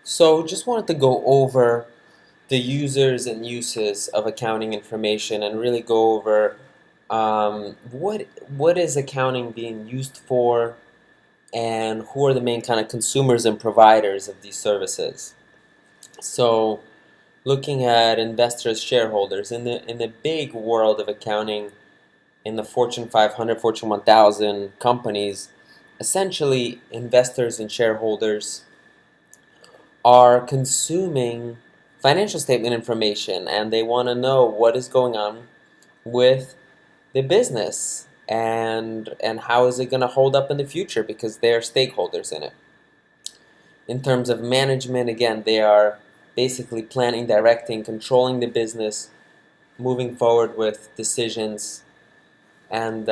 So just wanted to go over the users and uses of accounting information and really go over what is accounting being used for and who are the main kind of consumers and providers of these services. So looking at investors, shareholders in the big world of accounting, in the Fortune 500, Fortune 1000 companies, essentially investors and shareholders are consuming financial statement information and they want to know what is going on with the business and how is it going to hold up in the future because they're stakeholders in it. In terms of management, again, they are basically planning, directing, controlling the business, moving forward with decisions, and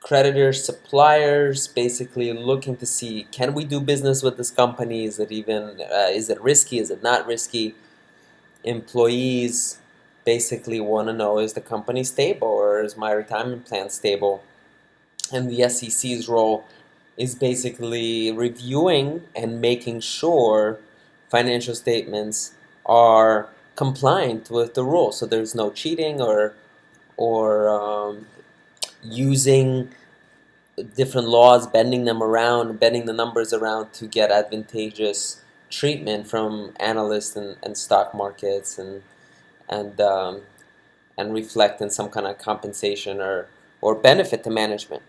creditors, suppliers, basically looking to see, can we do business with this company? Is it even is it risky? Is it not risky? Employees basically want to know, is the company stable or is my retirement plan stable? And the SEC's role is basically reviewing and making sure financial statements are compliant with the rules, so there's no cheating or using different laws, bending them around, bending the numbers around to get advantageous treatment from analysts and stock markets and um, and reflect in some kind of compensation or benefit to management.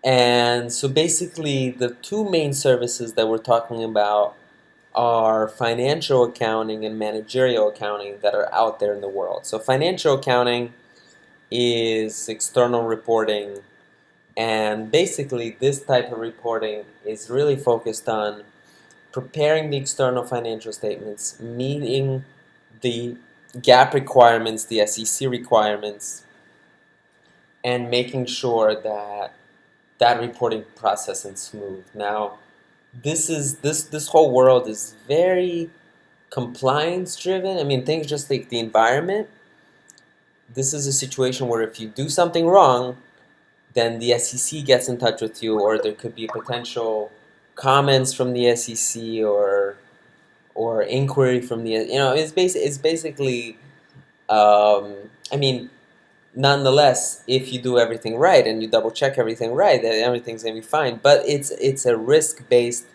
And so basically the two main services that we're talking about are financial accounting and managerial accounting that are out there in the world. So financial accounting is external reporting, and basically this type of reporting is really focused on preparing the external financial statements, meeting the GAAP requirements, the SEC requirements, and making sure that that reporting process is smooth. Now, this whole world is very compliance driven. I mean, things just like the environment. This is a situation where if you do something wrong, then the SEC gets in touch with you, or there could be potential comments from the SEC or inquiry from the it's basically I mean, nonetheless, if you do everything right and you double check everything right, then everything's gonna be fine. But it's a risk based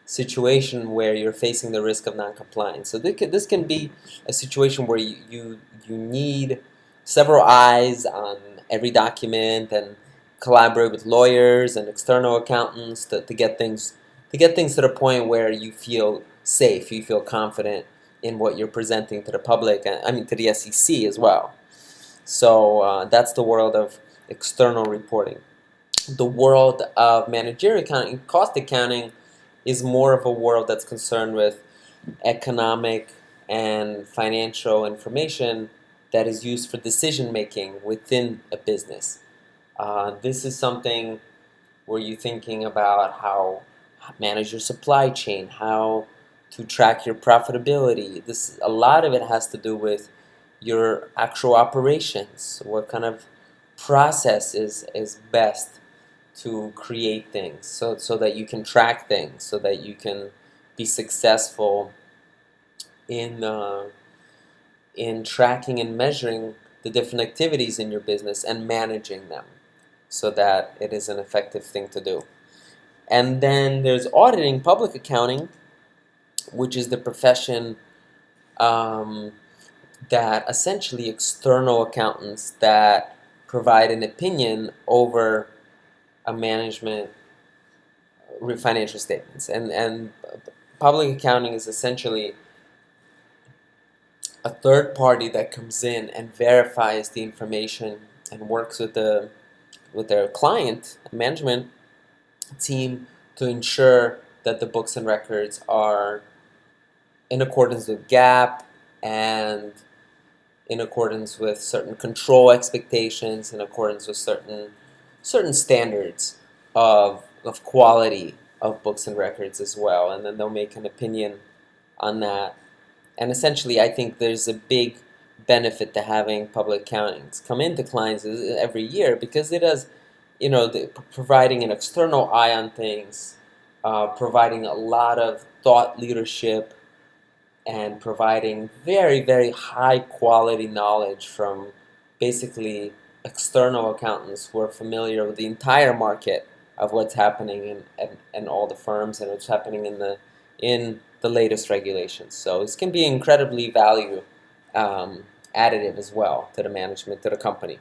situation where you're facing the risk of non-compliance. So this can be a situation where you need several eyes on every document and collaborate with lawyers and external accountants to get things to the point where you feel safe, you feel confident in what you're presenting to the public, I mean to the SEC as well. So that's the world of external reporting. The world of managerial accounting, cost accounting, is more of a world that's concerned with economic and financial information that is used for decision making within a business. This is something where you're thinking about how manage your supply chain, how to track your profitability. A lot of it has to do with your actual operations. What kind of process is best to create things so that you can track things, so that you can be successful in in tracking and measuring the different activities in your business and managing them so that it is an effective thing to do. And then there's auditing, public accounting, which is the profession um, that essentially external accountants that provide an opinion over a management financial statements. And public accounting is essentially a third party that comes in and verifies the information and works with their client management team to ensure that the books and records are in accordance with GAAP and in accordance with certain control expectations, in accordance with certain standards of quality of books and records as well. And then they'll make an opinion on that. And essentially, I think there's a big benefit to having public accountants come into clients every year because it does, providing an external eye on things providing a lot of thought leadership and providing very, very high quality knowledge from basically external accountants who are familiar with the entire market of what's happening in all the firms and what's happening in the latest regulations. So this can be incredibly value additive as well to the management, to the company.